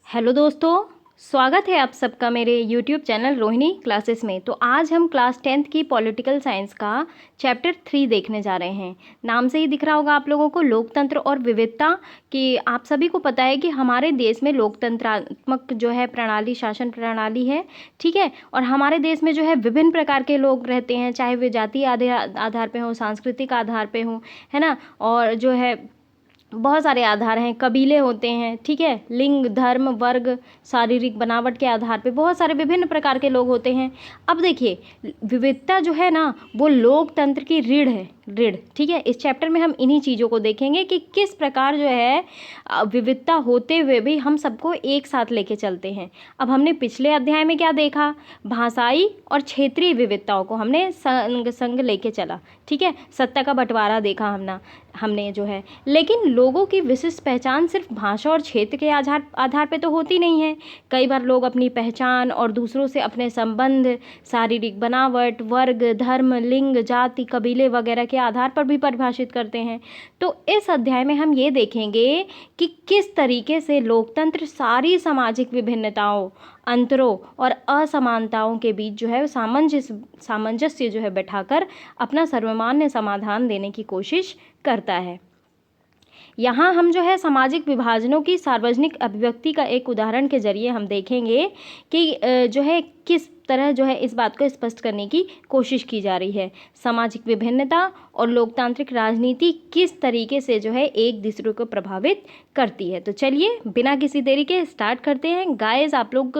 Hello दोस्तों, स्वागत है आप सबका मेरे यूट्यूब चैनल रोहिणी क्लासेस में। तो आज हम क्लास 10th की पॉलिटिकल साइंस का चैप्टर 3 देखने जा रहे हैं। नाम से ही दिख रहा होगा आप लोगों को, लोकतंत्र और विविधता। कि आप सभी को पता है कि हमारे देश में लोकतंत्रात्मक जो है प्रणाली, शासन प्रणाली है, ठीक है। और हमारे देश में जो है विभिन्न प्रकार के लोग रहते हैं, चाहे वे जातीय आधार पे हों, सांस्कृतिक आधार पे हों, है ना। और जो है बहुत सारे आधार हैं, कबीले होते हैं, ठीक है। लिंग, धर्म, वर्ग, शारीरिक बनावट के आधार पे बहुत सारे विभिन्न प्रकार के लोग होते हैं। अब देखिए, विविधता जो है ना, वो लोकतंत्र की रीढ़ है, रीढ़, ठीक है। इस चैप्टर में हम इन्हीं चीज़ों को देखेंगे कि किस प्रकार जो है विविधता होते हुए भी हम सबको एक साथ लेके चलते हैं। अब हमने पिछले अध्याय में क्या देखा, भाषाई और क्षेत्रीय विविधताओं को हमने संग लेके चला, ठीक है। सत्ता का बंटवारा देखा हमने जो है। लेकिन लोगों की विशिष्ट पहचान सिर्फ भाषा और क्षेत्र के आधार पे तो होती नहीं है। कई बार लोग अपनी पहचान और दूसरों से अपने संबंध, शारीरिक बनावट, वर्ग, धर्म, लिंग, जाति, कबीले वगैरह के आधार पर भी परिभाषित करते हैं। तो इस अध्याय में हम ये देखेंगे कि किस तरीके से लोकतंत्र सारी सामाजिक विभिन्नताओं, अंतरों और असमानताओं के बीच जो है सामंजस्य जो है बैठाकर अपना सर्वमान्य समाधान देने की कोशिश करता है। यहाँ हम जो है सामाजिक विभाजनों की सार्वजनिक अभिव्यक्ति का एक उदाहरण के जरिए हम देखेंगे कि जो है किस तरह जो है इस बात को स्पष्ट करने की कोशिश की जा रही है। सामाजिक विभिन्नता और लोकतांत्रिक राजनीति किस तरीके से जो है एक दूसरे को प्रभावित करती है। तो चलिए बिना किसी देरी के स्टार्ट करते हैं। गाइस, आप लोग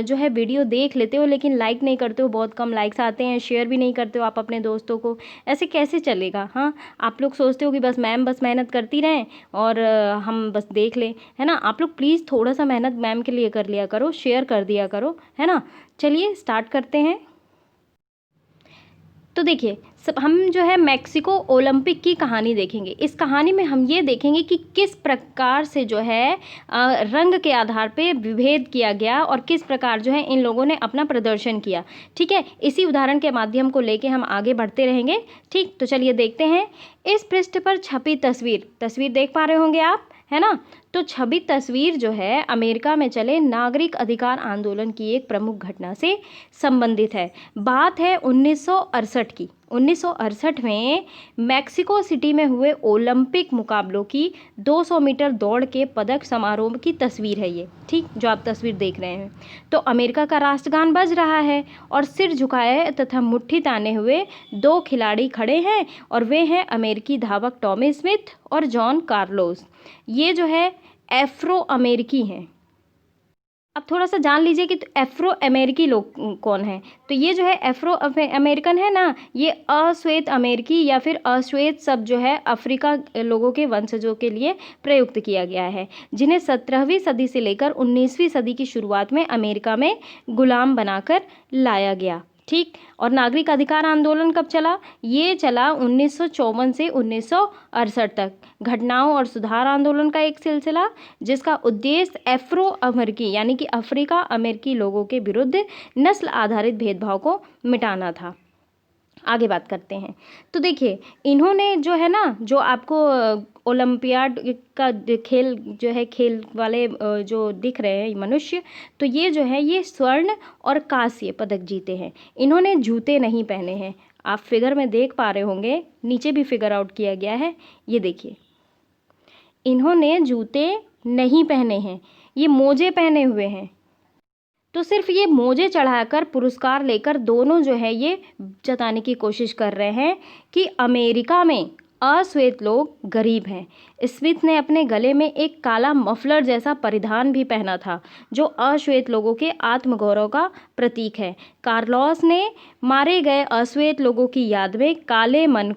जो है वीडियो देख लेते हो लेकिन लाइक नहीं करते हो, बहुत कम लाइक्स आते हैं, शेयर भी नहीं करते हो आप अपने दोस्तों को। ऐसे कैसे चलेगा? हाँ, आप लोग सोचते हो कि बस मैम बस मेहनत करती रहें और हम बस देख लें, है ना। आप लोग प्लीज़ थोड़ा सा मेहनत मैम के लिए कर लिया करो, शेयर कर दिया करो, है ना। चलिए स्टार्ट करते हैं। तो देखिए, सब हम जो है मैक्सिको ओलंपिक की कहानी देखेंगे। इस कहानी में हम ये देखेंगे कि किस प्रकार से जो है रंग के आधार पे विभेद किया गया और किस प्रकार जो है इन लोगों ने अपना प्रदर्शन किया, ठीक है। इसी उदाहरण के माध्यम को लेके हम आगे बढ़ते रहेंगे, ठीक। तो चलिए देखते हैं। इस पृष्ठ पर छपी तस्वीर देख पा रहे होंगे आप, है ना। तो छवि तस्वीर जो है अमेरिका में चले नागरिक अधिकार आंदोलन की एक प्रमुख घटना से संबंधित है। बात है 1968 की। 1968 में मैक्सिको सिटी में हुए ओलंपिक मुकाबलों की 200 मीटर दौड़ के पदक समारोह की तस्वीर है ये, ठीक, जो आप तस्वीर देख रहे हैं। तो अमेरिका का राष्ट्रगान बज रहा है और सिर झुकाए तथा मुट्ठी ताने हुए दो खिलाड़ी खड़े हैं और वे हैं अमेरिकी धावक टॉमी स्मिथ और जॉन कार्लोस। ये जो है एफ्रो अमेरिकी हैं। अब थोड़ा सा जान लीजिए कि एफ्रो अमेरिकी लोग कौन है। तो ये जो है एफ्रो अमेरिकन है ना, ये अश्वेत अमेरिकी या फिर अश्वेत शब्द जो है अफ्रीका लोगों के वंशजों के लिए प्रयुक्त किया गया है, जिन्हें 17वीं सदी से लेकर 19वीं सदी की शुरुआत में अमेरिका में गुलाम बनाकर लाया गया, ठीक। और नागरिक अधिकार आंदोलन कब चला? ये चला 1954 से 1968 तक। घटनाओं और सुधार आंदोलन का एक सिलसिला, जिसका उद्देश्य एफ्रो अमेरिकी यानी कि अफ्रीका अमेरिकी लोगों के विरुद्ध नस्ल आधारित भेदभाव को मिटाना था। आगे बात करते हैं। तो देखिए, इन्होंने जो है ना, जो आपको ओलंपियाड का खेल जो है, खेल वाले जो दिख रहे हैं मनुष्य, तो ये जो है ये स्वर्ण और कांस्य पदक जीते हैं। इन्होंने जूते नहीं पहने हैं। आप फिगर में देख पा रहे होंगे, नीचे भी फिगर आउट किया गया है, ये देखिए, इन्होंने जूते नहीं पहने हैं, ये मोजे पहने हुए हैं। तो सिर्फ ये मोजे चढ़ाकर पुरस्कार लेकर दोनों जो है ये जताने की कोशिश कर रहे हैं कि अमेरिका में अश्वेत लोग गरीब हैं। स्मिथ ने अपने गले में एक काला मफलर जैसा परिधान भी पहना था, जो अश्वेत लोगों के आत्मगौरव का प्रतीक है। कार्लोस ने मारे गए अश्वेत लोगों की याद में काले मन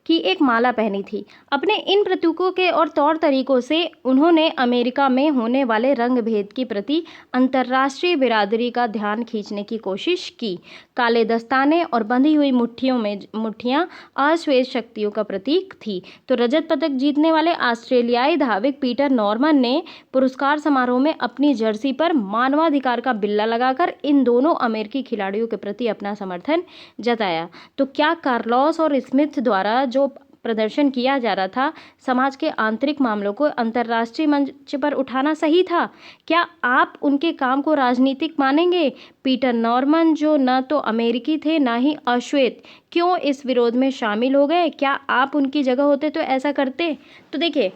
की एक माला पहनी थी। अपने इन प्रतीकों के और तौर तरीकों से उन्होंने अमेरिका में होने वाले रंग भेद के प्रति अंतर्राष्ट्रीय बिरादरी का ध्यान खींचने की कोशिश की। काले दस्ताने और बंधी हुई मुट्ठियां अश्वेत शक्तियों का प्रतीक थी। तो रजत पदक जीतने वाले ऑस्ट्रेलियाई धावक पीटर नॉर्मन ने पुरस्कार समारोह में अपनी जर्सी पर मानवाधिकार का बिल्ला लगाकर इन दोनों अमेरिकी खिलाड़ियों के प्रति अपना समर्थन जताया। तो क्या कार्लोस और स्मिथ द्वारा जो प्रदर्शन किया जा रहा था, समाज के आंतरिक मामलों को अंतर्राष्ट्रीय मंच पर उठाना सही था? क्या आप उनके काम को राजनीतिक मानेंगे? पीटर नॉर्मन, जो न तो अमेरिकी थे ना ही अश्वेत, क्यों इस विरोध में शामिल हो गए? क्या आप उनकी जगह होते तो ऐसा करते? तो देखिए,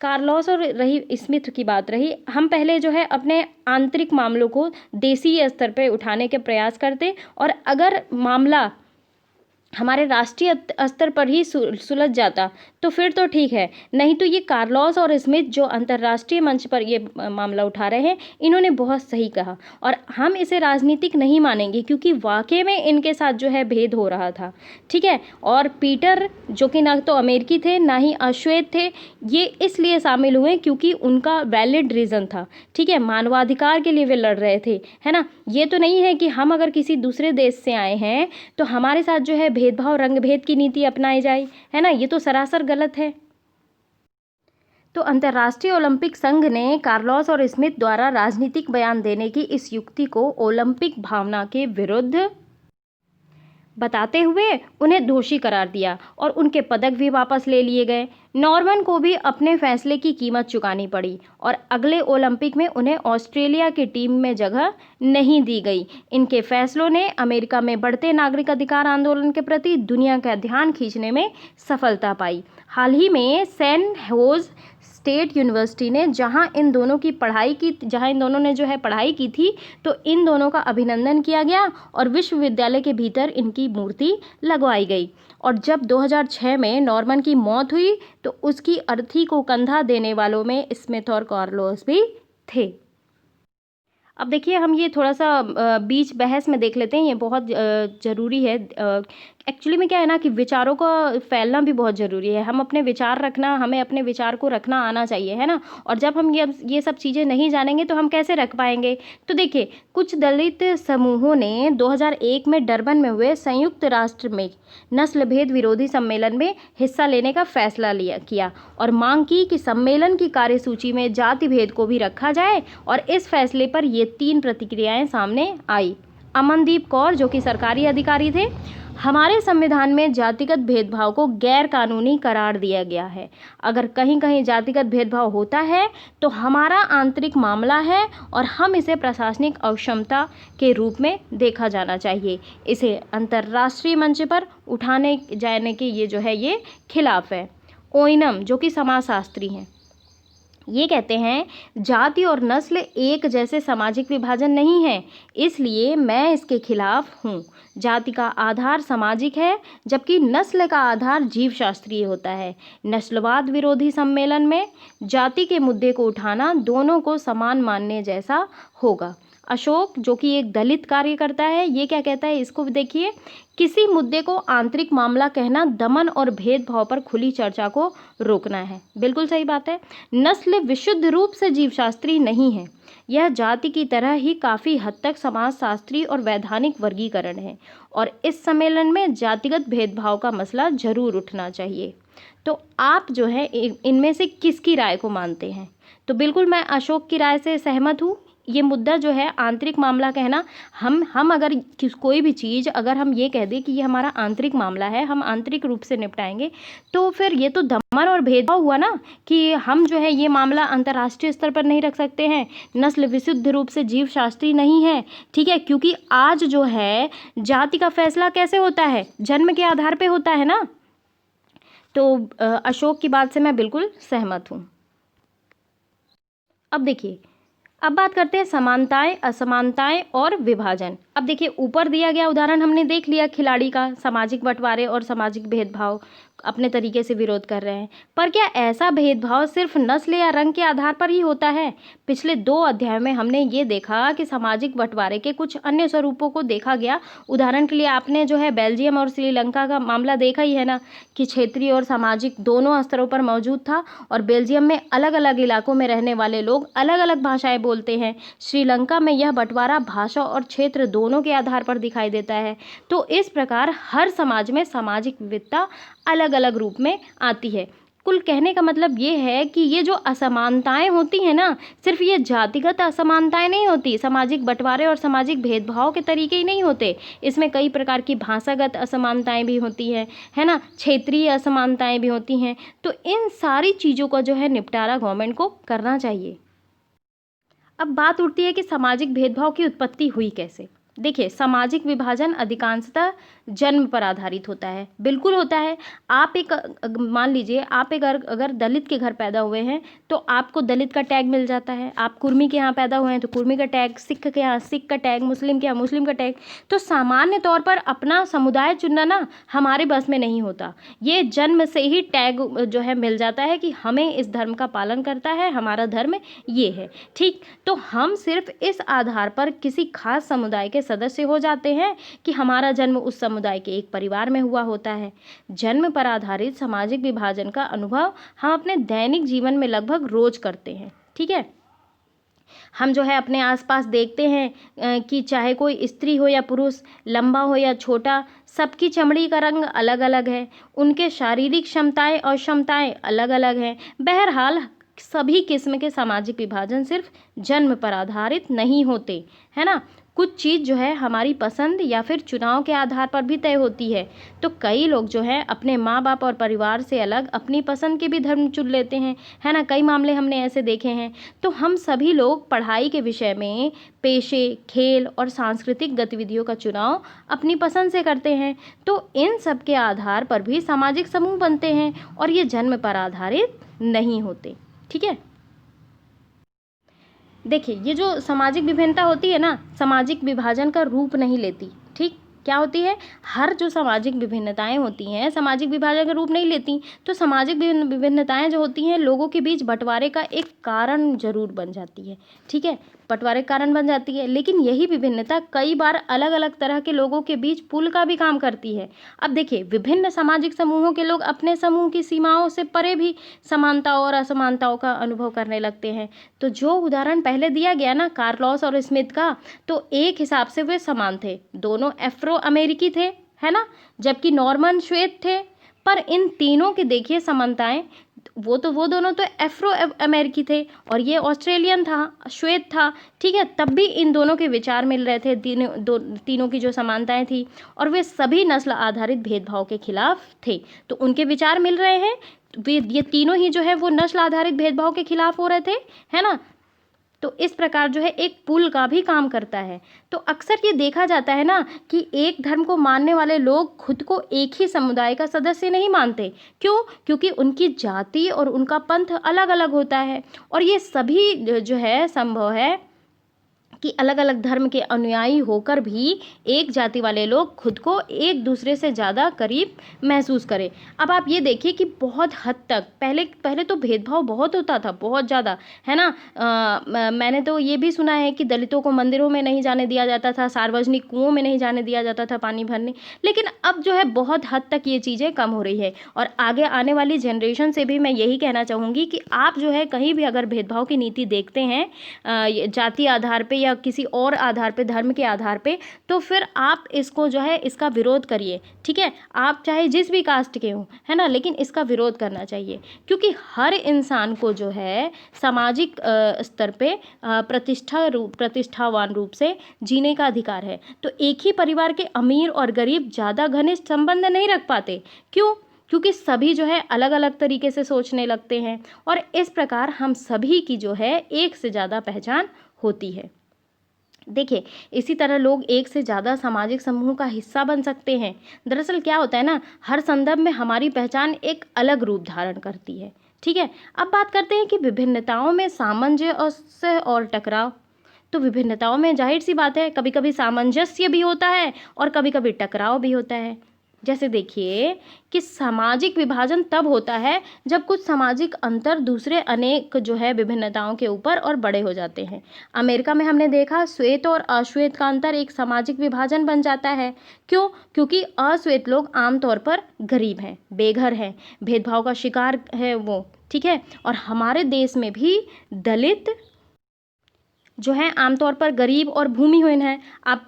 कार्लोस और रही स्मिथ की बात रही, हम पहले जो है अपने आंतरिक मामलों को देशीय स्तर पे उठाने के प्रयास करते, और अगर मामला हमारे राष्ट्रीय स्तर पर ही सुलझ जाता तो फिर तो ठीक है, नहीं तो ये कार्लोस और स्मिथ जो अंतर्राष्ट्रीय मंच पर ये मामला उठा रहे हैं, इन्होंने बहुत सही कहा, और हम इसे राजनीतिक नहीं मानेंगे क्योंकि वाकई में इनके साथ जो है भेद हो रहा था, ठीक है। और पीटर, जो कि ना तो अमेरिकी थे ना ही अश्वेत थे, ये इसलिए शामिल हुए क्योंकि उनका वैलिड रीज़न था, ठीक है, मानवाधिकार के लिए वे लड़ रहे थे, है ना। ये तो नहीं है कि हम अगर किसी दूसरे देश से आए हैं तो हमारे साथ जो है भेदभाव, रंग भेद की नीति अपनाई जाए, है ना, ये तो सरासर गलत है। तो अंतर्राष्ट्रीय ओलंपिक संघ ने कार्लोस और स्मिथ द्वारा राजनीतिक बयान देने की इस युक्ति को ओलंपिक भावना के विरुद्ध बताते हुए उन्हें दोषी करार दिया और उनके पदक भी वापस ले लिए गए। नॉर्मन को भी अपने फैसले की कीमत चुकानी पड़ी और अगले ओलंपिक में उन्हें ऑस्ट्रेलिया की टीम में जगह नहीं दी गई। इनके फैसलों ने अमेरिका में बढ़ते नागरिक अधिकार आंदोलन के प्रति दुनिया का ध्यान खींचने में सफलता पाई। हाल ही में सैन होज स्टेट यूनिवर्सिटी ने जहां इन दोनों ने जो है पढ़ाई की थी, तो इन दोनों का अभिनंदन किया गया और विश्वविद्यालय के भीतर इनकी मूर्ति लगवाई गई। और जब 2006 में नॉर्मन की मौत हुई तो उसकी अर्थी को कंधा देने वालों में स्मिथ और कार्लोस भी थे। अब देखिए, हम ये थोड़ा सा बीच बहस में देख लेते हैं, ये बहुत ज़रूरी है। एक्चुअली में क्या है ना कि विचारों का फैलना भी बहुत ज़रूरी है। हमें अपने विचार को रखना आना चाहिए, है ना। और जब हम ये सब चीज़ें नहीं जानेंगे तो हम कैसे रख पाएंगे। तो देखिए, कुछ दलित समूहों ने 2001 में डरबन में हुए संयुक्त राष्ट्र में नस्ल भेद विरोधी सम्मेलन में हिस्सा लेने का फैसला किया और मांग की कि सम्मेलन की कार्यसूची में जाति भेद को भी रखा जाए। और इस फैसले पर ये 3 प्रतिक्रियाएं सामने आई। अमनदीप कौर, जो कि सरकारी अधिकारी थे, हमारे संविधान में जातिगत भेदभाव को गैर कानूनी करार दिया गया है। अगर कहीं कहीं जातिगत भेदभाव होता है तो हमारा आंतरिक मामला है और हम इसे प्रशासनिक अक्षमता के रूप में देखा जाना चाहिए। इसे अंतर्राष्ट्रीय मंच पर उठाने जाने के ये खिलाफ है। ओइनम, जो कि समाजशास्त्री हैं, ये कहते हैं जाति और नस्ल एक जैसे सामाजिक विभाजन नहीं है, इसलिए मैं इसके खिलाफ हूँ। जाति का आधार सामाजिक है जबकि नस्ल का आधार जीवशास्त्रीय होता है। नस्लवाद विरोधी सम्मेलन में जाति के मुद्दे को उठाना दोनों को समान मानने जैसा होगा। अशोक, जो कि एक दलित कार्यकर्ता है, ये क्या कहता है, इसको देखिए, किसी मुद्दे को आंतरिक मामला कहना दमन और भेदभाव पर खुली चर्चा को रोकना है। बिल्कुल सही बात है। नस्ल विशुद्ध रूप से जीवशास्त्री नहीं है, यह जाति की तरह ही काफ़ी हद तक समाजशास्त्री और वैधानिक वर्गीकरण है और इस सम्मेलन में जातिगत भेदभाव का मसला जरूर उठना चाहिए। तो आप जो है इनमें से किसकी राय को मानते हैं? तो बिल्कुल मैं अशोक की राय से सहमत हूँ। ये मुद्दा जो है आंतरिक मामला कहना, हम अगर कोई भी चीज़ अगर हम ये कह दें कि ये हमारा आंतरिक मामला है, हम आंतरिक रूप से निपटाएंगे, तो फिर ये तो दमन और भेदभाव हुआ ना कि हम जो है ये मामला अंतर्राष्ट्रीय स्तर पर नहीं रख सकते हैं। नस्ल विशुद्ध रूप से जीवशास्त्री नहीं है, ठीक है, क्योंकि आज जो है जाति का फैसला कैसे होता है? जन्म के आधार पर होता है ना। तो अशोक की बात से मैं बिल्कुल सहमत हूँ। अब देखिए, अब बात करते हैं समानताएं, असमानताएं और विभाजन। अब देखिए, ऊपर दिया गया उदाहरण हमने देख लिया खिलाड़ी का, सामाजिक बंटवारे और सामाजिक भेदभाव अपने तरीके से विरोध कर रहे हैं। पर क्या ऐसा भेदभाव सिर्फ नस्ल या रंग के आधार पर ही होता है? पिछले 2 अध्यायों में हमने ये देखा कि सामाजिक बंटवारे के कुछ अन्य स्वरूपों को देखा गया। उदाहरण के लिए आपने जो है बेल्जियम और श्रीलंका का मामला देखा ही है ना, कि क्षेत्रीय और सामाजिक दोनों स्तरों पर मौजूद था और बेल्जियम में अलग अलग इलाकों में रहने वाले लोग अलग अलग भाषाएं बोलते हैं। श्रीलंका में यह बंटवारा भाषा और क्षेत्र दोनों के आधार पर दिखाई देता है। तो इस प्रकार हर समाज में सामाजिक विविधता अलग अलग रूप में आती है। कुल कहने का मतलब ये है कि ये जो असमानताएं होती हैं ना, सिर्फ ये जातिगत असमानताएं नहीं होती, सामाजिक बंटवारे और सामाजिक भेदभाव के तरीके ही नहीं होते, इसमें कई प्रकार की भाषागत असमानताएं भी होती है ना, क्षेत्रीय असमानताएं भी होती हैं। तो इन सारी चीज़ों का जो है निपटारा गवर्नमेंट को करना चाहिए। अब बात उठती है कि सामाजिक भेदभाव की उत्पत्ति हुई कैसे। देखिए, सामाजिक विभाजन अधिकांशतः जन्म पर आधारित होता है, बिल्कुल होता है। आप एक मान लीजिए आप एक अगर दलित के घर पैदा हुए हैं तो आपको दलित का टैग मिल जाता है, आप कुर्मी के यहाँ पैदा हुए हैं तो कुर्मी का टैग, सिख के यहाँ सिख का टैग, मुस्लिम के यहाँ मुस्लिम का टैग। तो सामान्य तौर पर अपना समुदाय चुनना ना हमारे बस में नहीं होता, ये जन्म से ही टैग जो है मिल जाता है कि हमें इस धर्म का पालन करता है, हमारा धर्म ये है, ठीक। तो हम सिर्फ इस आधार पर किसी खास समुदाय के सदस्य हो जाते हैं कि हमारा जन्म उस समुदाय के एक परिवार में हुआ होता है। जन्म पर आधारित सामाजिक विभाजन का अनुभव हम अपने दैनिक जीवन में लगभग रोज करते हैं, ठीक है। हम जो है अपने आसपास देखते हैं कि चाहे कोई स्त्री हो या पुरुष, लंबा हो या छोटा, सबकी चमड़ी का रंग अलग अलग है, उनके शारीरिक क्षमताएं और क्षमताएं अलग अलग हैं। बहरहाल सभी किस्म के सामाजिक विभाजन सिर्फ जन्म पर आधारित नहीं होते, है ना। कुछ चीज़ जो है हमारी पसंद या फिर चुनाव के आधार पर भी तय होती है। तो कई लोग जो है अपने माँ बाप और परिवार से अलग अपनी पसंद के भी धर्म चुन लेते हैं, है ना। कई मामले हमने ऐसे देखे हैं। तो हम सभी लोग पढ़ाई के विषय में पेशे, खेल और सांस्कृतिक गतिविधियों का चुनाव अपनी पसंद से करते हैं। तो इन सब के आधार पर भी सामाजिक समूह बनते हैं और ये जन्म पर आधारित नहीं होते, ठीक है। देखिए, ये जो सामाजिक विभिन्नता होती है ना, सामाजिक विभाजन का रूप नहीं लेती, ठीक। क्या होती है, हर जो सामाजिक विभिन्नताएं होती हैं सामाजिक विभाजन का रूप नहीं लेती। तो सामाजिक विभिन्नताएं जो होती हैं लोगों के बीच बंटवारे का एक कारण जरूर बन जाती है, ठीक है, बंटवारे का कारण बन जाती है। लेकिन यही विभिन्नता कई बार अलग अलग तरह के लोगों के बीच पुल का भी काम करती है। अब देखिए, विभिन्न सामाजिक समूहों के लोग अपने समूह की सीमाओं से परे भी समानताओं और असमानताओं का अनुभव करने लगते हैं। तो जो उदाहरण पहले दिया गया ना कार्लोस और स्मिथ का, तो एक हिसाब से वे समान थे, दोनों अफ्रो अमेरिकी थे, है ना, जबकि नॉर्मन श्वेत थे। पर इन तीनों के देखिए समानताएं, वो दोनों तो अफ्रो अमेरिकी थे और ये ऑस्ट्रेलियन था, श्वेत था, ठीक है। तब भी इन दोनों के विचार मिल रहे थे, तीनों की जो समानताएं थी, और वे सभी नस्ल आधारित भेदभाव के खिलाफ थे। तो उनके विचार मिल रहे हैं, वे ये तीनों ही जो है वो नस्ल आधारित भेदभाव के खिलाफ हो रहे थे, है ना। तो इस प्रकार जो है एक पुल का भी काम करता है। तो अक्सर ये देखा जाता है ना कि एक धर्म को मानने वाले लोग खुद को एक ही समुदाय का सदस्य नहीं मानते। क्यों? क्योंकि उनकी जाति और उनका पंथ अलग अलग होता है। और ये सभी जो है संभव है कि अलग अलग धर्म के अनुयायी होकर भी एक जाति वाले लोग खुद को एक दूसरे से ज़्यादा करीब महसूस करें। अब आप ये देखिए कि बहुत हद तक पहले तो भेदभाव बहुत होता था, बहुत ज़्यादा, है ना। मैंने तो ये भी सुना है कि दलितों को मंदिरों में नहीं जाने दिया जाता था, सार्वजनिक कुओं में नहीं जाने दिया जाता था पानी भरने। लेकिन अब जो है बहुत हद तक ये चीज़ें कम हो रही है। और आगे आने वाली जनरेशन से भी मैं यही कहना चाहूँगी कि आप जो है कहीं भी अगर भेदभाव की नीति देखते हैं जाति आधार पर या किसी और आधार पे, धर्म के आधार पे, तो फिर आप इसको जो है इसका विरोध करिए, ठीक है। आप चाहे जिस भी कास्ट के हो, है ना, लेकिन इसका विरोध करना चाहिए। क्योंकि हर इंसान को जो है सामाजिक स्तर पे प्रतिष्ठावान रूप से जीने का अधिकार है। तो एक ही परिवार के अमीर और गरीब ज़्यादा घनिष्ठ संबंध नहीं रख पाते। क्यों? क्योंकि सभी जो है अलग अलग तरीके से सोचने लगते हैं और इस प्रकार हम सभी की जो है एक से ज़्यादा पहचान होती है। देखिए, इसी तरह लोग एक से ज़्यादा सामाजिक समूह का हिस्सा बन सकते हैं। दरअसल क्या होता है ना, हर संदर्भ में हमारी पहचान एक अलग रूप धारण करती है, ठीक है। अब बात करते हैं कि विभिन्नताओं में सामंजस्य और टकराव। तो विभिन्नताओं में जाहिर सी बात है कभी कभी सामंजस्य भी होता है और कभी कभी टकराव भी होता है। जैसे देखिए कि सामाजिक विभाजन तब होता है जब कुछ सामाजिक अंतर दूसरे अनेक जो है विभिन्नताओं के ऊपर और बड़े हो जाते हैं। अमेरिका में हमने देखा श्वेत और अश्वेत का अंतर एक सामाजिक विभाजन बन जाता है। क्यों? क्योंकि अश्वेत लोग आमतौर पर गरीब हैं, बेघर हैं, भेदभाव का शिकार है वो, ठीक है। और हमारे देश में भी दलित जो हैं आमतौर पर गरीब और भूमिहीन हैं। आप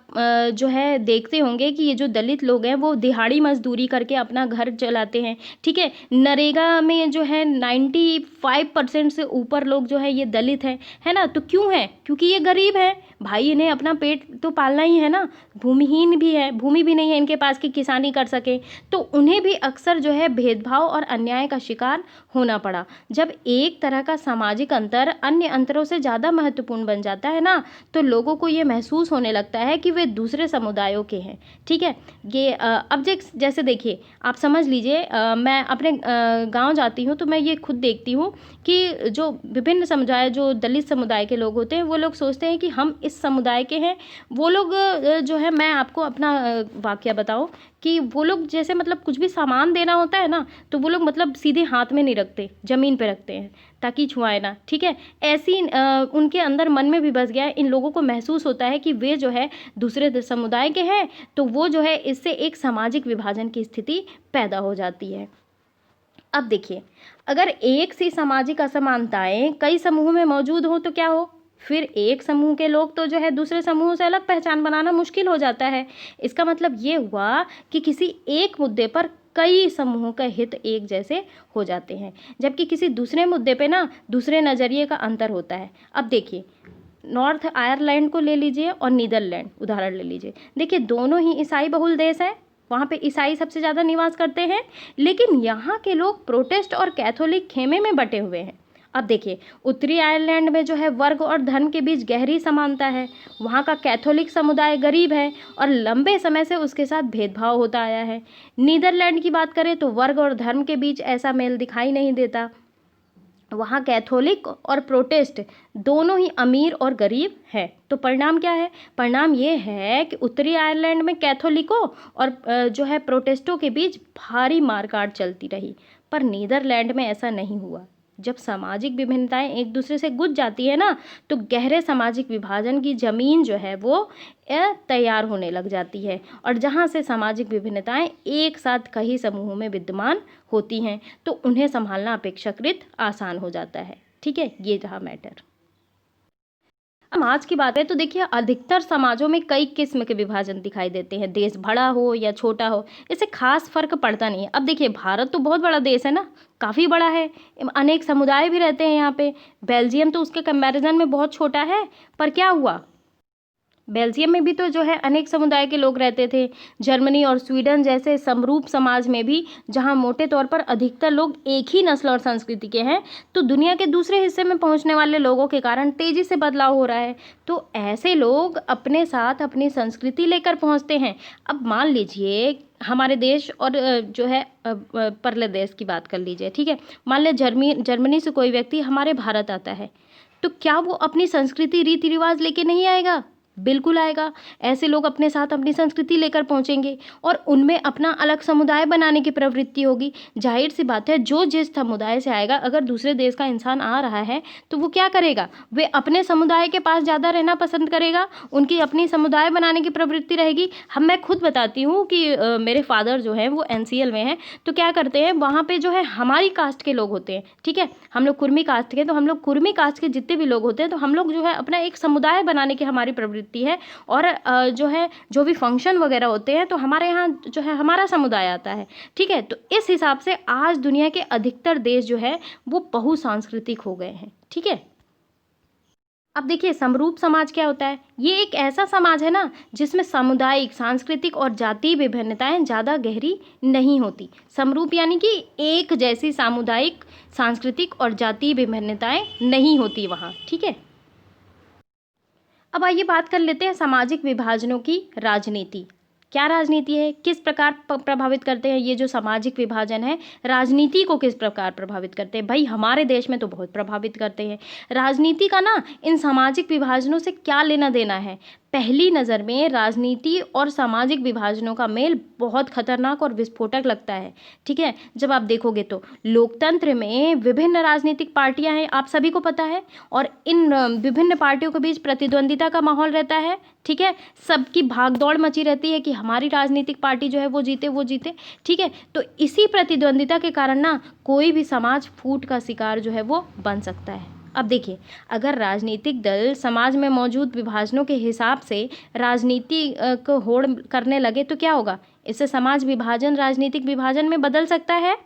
जो है देखते होंगे कि ये जो दलित लोग हैं वो दिहाड़ी मजदूरी करके अपना घर चलाते हैं, ठीक है। नरेगा में जो है 95% से ऊपर लोग जो है ये दलित हैं, है ना। तो क्यों है? क्योंकि ये गरीब है भाई, इन्हें अपना पेट तो पालना ही है ना। भूमिहीन भी है, भूमि भी नहीं है इनके पास कि किसानी कर सके, तो उन्हें भी अक्सर जो है भेदभाव और अन्याय का शिकार होना पड़ा। जब एक तरह का सामाजिक अंतर अन्य अंतरों से ज़्यादा महत्वपूर्ण बन जाता है ना, तो लोगों को ये महसूस होने लगता है कि वे दूसरे समुदायों के हैं, ठीक है। ये अब जैसे देखिए, आप समझ लीजिए, मैं अपने गांव जाती हूँ तो मैं ये खुद देखती हूँ कि जो विभिन्न समुदाय, जो दलित समुदाय के लोग होते हैं, वो लोग सोचते हैं कि हम इस समुदाय के हैं। वो लोग जो है, मैं आपको अपना वाकया बताऊं कि वो लोग जैसे मतलब कुछ भी सामान देना होता है ना, तो वो लोग मतलब सीधे हाथ में नहीं रखते, ज़मीन पे रखते हैं ताकि छुआए ना, ठीक है। ऐसी उनके अंदर मन में भी बस गया है। इन लोगों को महसूस होता है कि वे जो है दूसरे समुदाय के हैं, तो वो जो है इससे एक सामाजिक विभाजन की स्थिति पैदा हो जाती है। अब देखिए, अगर एक सी सामाजिक असमानताएं कई समूहों में मौजूद हो तो क्या हो? फिर एक समूह के लोग तो जो है दूसरे समूह से अलग पहचान बनाना मुश्किल हो जाता है। इसका मतलब ये हुआ कि किसी एक मुद्दे पर कई समूहों का हित एक जैसे हो जाते हैं, जबकि किसी दूसरे मुद्दे पे ना दूसरे नज़रिए का अंतर होता है। अब देखिए, नॉर्थ आयरलैंड को ले लीजिए और नीदरलैंड उदाहरण ले लीजिए। देखिए, दोनों ही ईसाई बहुल देश हैं, वहाँ पे ईसाई सबसे ज़्यादा निवास करते हैं, लेकिन यहाँ के लोग प्रोटेस्ट और कैथोलिक खेमे में बटे हुए हैं। अब देखिए, उत्तरी आयरलैंड में जो है वर्ग और धर्म के बीच गहरी समानता है। वहाँ का कैथोलिक समुदाय गरीब है और लंबे समय से उसके साथ भेदभाव होता आया है। नीदरलैंड की बात करें तो वर्ग और धर्म के बीच ऐसा मेल दिखाई नहीं देता। वहाँ कैथोलिक और प्रोटेस्ट दोनों ही अमीर और गरीब है। तो परिणाम क्या है? परिणाम ये है कि उत्तरी आयरलैंड में कैथोलिकों और जो है प्रोटेस्टों के बीच भारी मारकाट चलती रही, पर नीदरलैंड में ऐसा नहीं हुआ। जब सामाजिक विभिन्नताएं एक दूसरे से गुज जाती है ना, तो गहरे सामाजिक विभाजन की जमीन जो है वो तैयार होने लग जाती है, और जहाँ से सामाजिक विभिन्नताएं एक साथ कई समूहों में विद्यमान होती हैं, तो उन्हें संभालना अपेक्षाकृत आसान हो जाता है, ठीक है। ये रहा मैटर। समाज की बात है तो देखिए, अधिकतर समाजों में कई किस्म के विभाजन दिखाई देते हैं। देश बड़ा हो या छोटा हो, इससे खास फर्क पड़ता नहीं है। अब देखिए, भारत तो बहुत बड़ा देश है ना, काफ़ी बड़ा है, अनेक समुदाय भी रहते हैं यहाँ पे। बेल्जियम तो उसके कंपैरिजन में बहुत छोटा है, पर क्या हुआ, बेल्जियम में भी तो जो है अनेक समुदाय के लोग रहते थे। जर्मनी और स्वीडन जैसे समरूप समाज में भी, जहां मोटे तौर पर अधिकतर लोग एक ही नस्ल और संस्कृति के हैं, तो दुनिया के दूसरे हिस्से में पहुंचने वाले लोगों के कारण तेजी से बदलाव हो रहा है। तो ऐसे लोग अपने साथ अपनी संस्कृति लेकर पहुंचते हैं। अब मान लीजिए, हमारे देश और जो है परले देश की बात कर लीजिए, ठीक है। मान लिया जर्मनी से कोई व्यक्ति हमारे भारत आता है, तो क्या वो अपनी संस्कृति रीति रिवाज लेके नहीं आएगा? बिल्कुल आएगा। ऐसे लोग अपने साथ अपनी संस्कृति लेकर पहुंचेंगे और उनमें अपना अलग समुदाय बनाने की प्रवृत्ति होगी। जाहिर सी बात है, जो जिस समुदाय से आएगा, अगर दूसरे देश का इंसान आ रहा है तो वो क्या करेगा, वे अपने समुदाय के पास ज़्यादा रहना पसंद करेगा, उनकी अपनी समुदाय बनाने की प्रवृत्ति रहेगी। मैं खुद बताती हूँ कि मेरे फादर जो हैं वो NCL में हैं, तो क्या करते हैं, वहाँ पर जो है हमारी कास्ट के लोग होते हैं, ठीक है। हम लोग कुर्मी कास्ट के, तो हम लोग कुर्मी कास्ट के जितने भी लोग होते हैं, तो हम लोग जो है अपना एक समुदाय बनाने की हमारी प्रवृत्ति है। और जो है जो भी फंक्शन वगैरह होते हैं, तो हमारे यहाँ जो है हमारा समुदाय आता है, ठीक है। तो इस हिसाब से आज दुनिया के अधिकतर देश जो है वो बहुसांस्कृतिक हो गए हैं, ठीक है। अब देखिए, समरूप समाज क्या होता है? ये एक ऐसा समाज है ना जिसमें सामुदायिक, सांस्कृतिक और जातीय विभिन्नताएं ज़्यादा गहरी नहीं होती। समरूप यानी कि एक जैसी सामुदायिक, सांस्कृतिक और जातीय विभिन्नताएं नहीं होती वहाँ, ठीक है। अब आइए बात कर लेते हैं सामाजिक विभाजनों की राजनीति। क्या राजनीति है, किस प्रकार प्रभावित करते हैं ये जो सामाजिक विभाजन है, राजनीति को किस प्रकार प्रभावित करते हैं? भाई, हमारे देश में तो बहुत प्रभावित करते हैं। राजनीति का ना इन सामाजिक विभाजनों से क्या लेना देना है? पहली नज़र में राजनीति और सामाजिक विभाजनों का मेल बहुत खतरनाक और विस्फोटक लगता है, ठीक है। जब आप देखोगे तो लोकतंत्र में विभिन्न राजनीतिक पार्टियां हैं, आप सभी को पता है, और इन विभिन्न पार्टियों के बीच प्रतिद्वंदिता का माहौल रहता है, ठीक है। सबकी भागदौड़ मची रहती है कि हमारी राजनीतिक पार्टी जो है वो जीते, ठीक है। तो इसी प्रतिद्वंदिता के कारण ना कोई भी समाज फूट का शिकार जो है वो बन सकता है। अब देखिए, अगर राजनीतिक दल समाज में मौजूद विभाजनों के हिसाब से राजनीति को होड़ करने लगे तो क्या होगा? इससे समाज विभाजन राजनीतिक विभाजन में बदल सकता है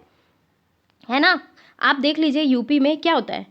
ना? आप देख लीजिए यूपी में क्या होता है,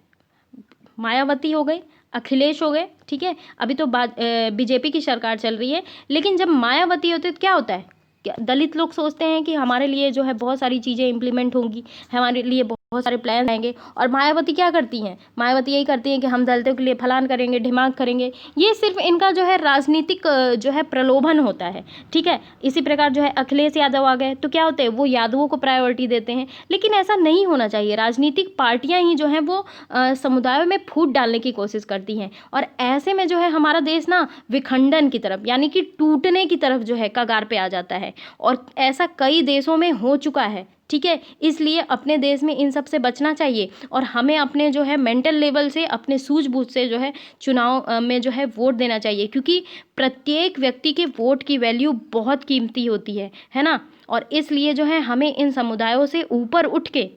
मायावती हो गई, अखिलेश हो गए, ठीक है, अभी तो बीजेपी की सरकार चल रही है, लेकिन जब मायावती होती है तो क्या होता है, दलित लोग सोचते हैं कि हमारे लिए जो है बहुत सारी चीज़ें इम्प्लीमेंट होंगी, हमारे लिए बहुत सारे प्लान आएंगे, और मायावती क्या करती हैं, मायावती यही करती हैं कि हम दलितों के लिए फलान करेंगे, ढिमाक करेंगे। ये सिर्फ इनका जो है राजनीतिक जो है प्रलोभन होता है, ठीक है। इसी प्रकार जो है अखिलेश यादव आ गए तो क्या होते हैं, वो यादवों को प्रायोरिटी देते हैं, लेकिन ऐसा नहीं होना चाहिए। राजनीतिक पार्टियां ही जो हैं वो समुदायों में फूट डालने की कोशिश करती हैं, और ऐसे में जो है हमारा देश ना विखंडन की तरफ यानी कि टूटने की तरफ जो है कगार पे आ जाता है, और ऐसा कई देशों में हो चुका है, ठीक है। इसलिए अपने देश में इन सब से बचना चाहिए, और हमें अपने जो है मेंटल लेवल से, अपने सूझबूझ से जो है चुनाव में जो है वोट देना चाहिए, क्योंकि प्रत्येक व्यक्ति के वोट की वैल्यू बहुत कीमती होती है ना। और इसलिए जो है हमें इन समुदायों से ऊपर उठ के,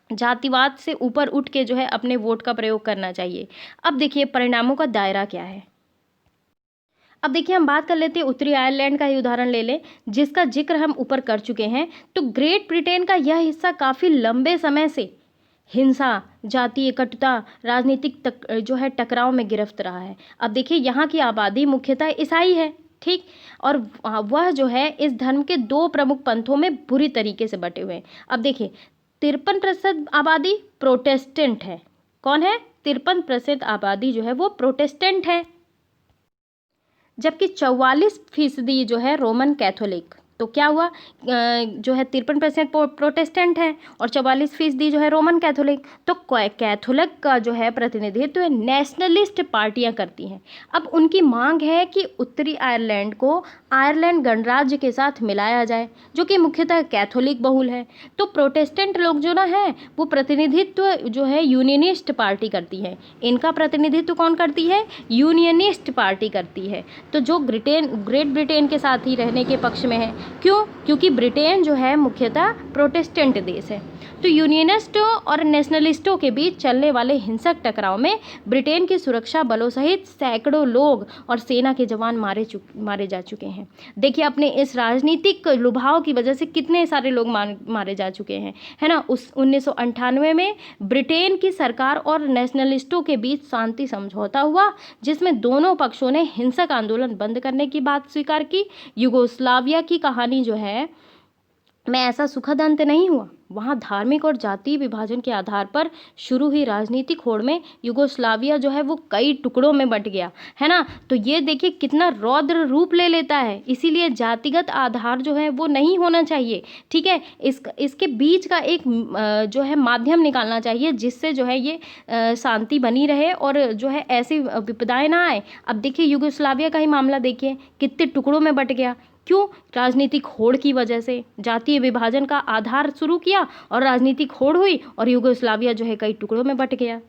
जातिवाद से ऊपर उठ के जो है अपने वोट का प्रयोग करना चाहिए। अब देखिए परिणामों का दायरा क्या है। अब देखिए हम बात कर लेते हैं उत्तरी आयरलैंड का ही उदाहरण ले लें, जिसका जिक्र हम ऊपर कर चुके हैं। तो ग्रेट ब्रिटेन का यह हिस्सा काफ़ी लंबे समय से हिंसा, जातीय कटुता, राजनीतिक जो है टकराव में गिरफ्त रहा है। अब देखिए यहाँ की आबादी मुख्यतः ईसाई है, ठीक, और वह जो है इस धर्म के दो प्रमुख पंथों में बुरी तरीके से बटे हुए हैं। अब देखिए 53% आबादी प्रोटेस्टेंट है। कौन है? 53% आबादी जो है वो प्रोटेस्टेंट है, जबकि 44% जो है रोमन कैथोलिक। तो क्या हुआ, जो है 53% प्रोटेस्टेंट है और 44% जो है रोमन कैथोलिक। तो कैथोलिक का जो है प्रतिनिधित्व नेशनलिस्ट पार्टियां करती हैं। अब उनकी मांग है कि उत्तरी आयरलैंड को आयरलैंड गणराज्य के साथ मिलाया जाए, जो कि मुख्यतः कैथोलिक बहुल है। तो प्रोटेस्टेंट लोग जो ना है वो प्रतिनिधित्व जो है यूनियनिस्ट पार्टी करती है। इनका प्रतिनिधित्व कौन करती है? यूनियनिस्ट पार्टी करती है। तो जो ग्रेट ब्रिटेन के साथ ही रहने के पक्ष में है। क्यों? क्योंकि ब्रिटेन जो है मुख्यतः प्रोटेस्टेंट देश है। तो यूनियनिस्टों और नेशनलिस्टों के बीच चलने वाले हिंसक टकराव में ब्रिटेन के सुरक्षा बलों सहित सैकड़ों लोग और सेना के जवान मारे जा चुके हैं। देखिए अपने इस राजनीतिक लुभाव की वजह से कितने सारे लोग मारे जा चुके हैं, है ना। उस 1998 में ब्रिटेन की सरकार और नेशनलिस्टों के बीच शांति समझौता हुआ, जिसमें दोनों पक्षों ने हिंसक आंदोलन बंद करने की बात स्वीकार की। युगोस्लाविया की कहानी जो है में ऐसा सुखद अंत नहीं हुआ। वहाँ धार्मिक और जातीय विभाजन के आधार पर शुरू हुई राजनीतिक होड़ में युगोस्लाविया जो है वो कई टुकड़ों में बंट गया, है ना। तो ये देखिए कितना रौद्र रूप ले लेता है। इसीलिए जातिगत आधार जो है वो नहीं होना चाहिए, ठीक है। इसके बीच का एक जो है माध्यम निकालना चाहिए, जिससे जो है ये शांति बनी रहे और जो है ऐसी विपदाएं ना आए। अब देखिए युगोस्लाविया का ही मामला देखिए, कितने टुकड़ों में बंट गया। क्यों? राजनीतिक होड़ की वजह से। जातीय विभाजन का आधार शुरू किया और राजनीतिक होड़ हुई और युगोस्लाविया जो है कई टुकड़ों में बंट गया।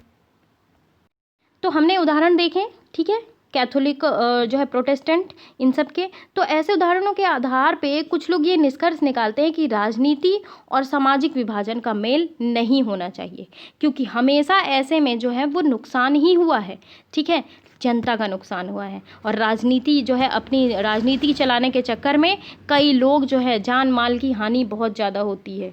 तो हमने उदाहरण देखे, ठीक है, कैथोलिक जो है प्रोटेस्टेंट, इन सब के। तो ऐसे उदाहरणों के आधार पे कुछ लोग ये निष्कर्ष निकालते हैं कि राजनीति और सामाजिक विभाजन का मेल नहीं होना चाहिए, क्योंकि हमेशा ऐसे में जो है वो नुकसान ही हुआ है, ठीक है, जनता का नुकसान हुआ है। और राजनीति जो है अपनी राजनीति चलाने के चक्कर में कई लोग जो है जान माल की हानि बहुत ज़्यादा होती है।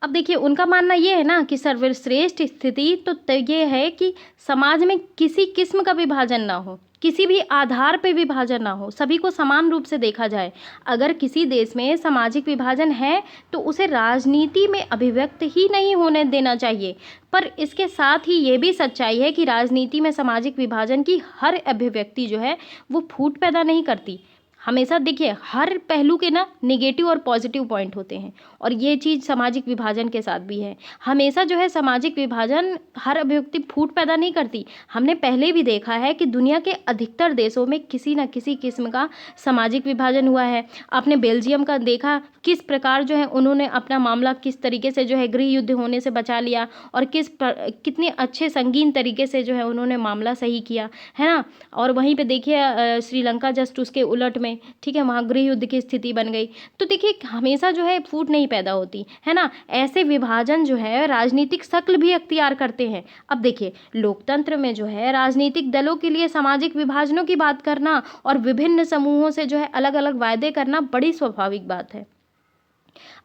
अब देखिए उनका मानना ये है ना कि सर्वश्रेष्ठ स्थिति तो ये है कि समाज में किसी किस्म का विभाजन ना हो, किसी भी आधार पे विभाजन ना हो, सभी को समान रूप से देखा जाए। अगर किसी देश में सामाजिक विभाजन है तो उसे राजनीति में अभिव्यक्त ही नहीं होने देना चाहिए। पर इसके साथ ही ये भी सच्चाई है कि राजनीति में सामाजिक विभाजन की हर अभिव्यक्ति जो है वो फूट पैदा नहीं करती। हमेशा देखिए हर पहलू के ना नेगेटिव और पॉजिटिव पॉइंट होते हैं, और ये चीज़ सामाजिक विभाजन के साथ भी है। हमेशा जो है सामाजिक विभाजन हर अभिव्यक्ति फूट पैदा नहीं करती। हमने पहले भी देखा है कि दुनिया के अधिकतर देशों में किसी न किसी किस्म का सामाजिक विभाजन हुआ है। आपने बेल्जियम का देखा किस प्रकार जो है उन्होंने अपना मामला किस तरीके से जो है गृह युद्ध होने से बचा लिया, और कितने अच्छे संगीन तरीके से जो है उन्होंने मामला सही किया, है ना। और वहीं पे देखिए श्रीलंका जस्ट उसके उलट में गए, ठीक है, वहाँ गृह युद्ध की स्थिति बन गई। तो देखिए हमेशा जो है फूट नहीं पैदा होती है ना, ऐसे विभाजन जो है राजनीतिक शक्ल भी अख्तियार करते हैं। अब देखिए लोकतंत्र में जो है राजनीतिक दलों के लिए सामाजिक विभाजनों की बात करना और विभिन्न समूहों से जो है अलग अलग वायदे करना बड़ी स्वाभाविक बात है।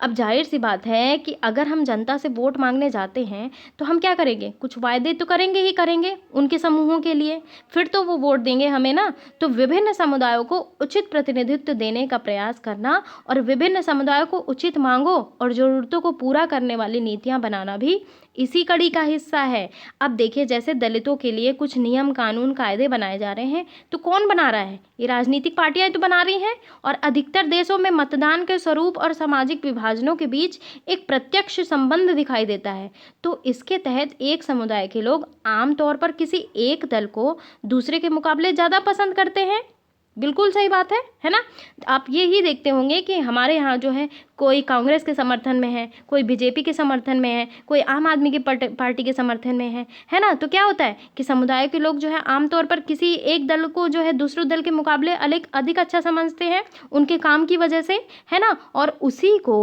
अब जाहिर सी बात है कि अगर हम जनता से वोट मांगने जाते हैं तो हम क्या करेंगे, कुछ वायदे तो करेंगे ही करेंगे उनके समूहों के लिए, फिर तो वो वोट देंगे हमें ना। तो विभिन्न समुदायों को उचित प्रतिनिधित्व देने का प्रयास करना और विभिन्न समुदायों को उचित मांगों और ज़रूरतों को पूरा करने वाली नीतियाँ बनाना भी इसी कड़ी का हिस्सा है। अब देखिए जैसे दलितों के लिए कुछ नियम कानून कायदे बनाए जा रहे हैं, तो कौन बना रहा है, ये राजनीतिक पार्टियां तो बना रही हैं। और अधिकतर देशों में मतदान के स्वरूप और सामाजिक विभाजनों के बीच एक प्रत्यक्ष संबंध दिखाई देता है। तो इसके तहत एक समुदाय के लोग आमतौर पर किसी एक दल को दूसरे के मुकाबले ज़्यादा पसंद करते हैं। बिल्कुल सही बात है ना। आप ये ही देखते होंगे कि हमारे यहाँ जो है कोई कांग्रेस के समर्थन में है, कोई बीजेपी के समर्थन में है, कोई आम आदमी की पार्टी के समर्थन में है ना। तो क्या होता है कि समुदाय के लोग जो है आमतौर पर किसी एक दल को जो है दूसरे दल के मुकाबले अधिक अच्छा समझते हैं उनके काम की वजह से, है ना, और उसी को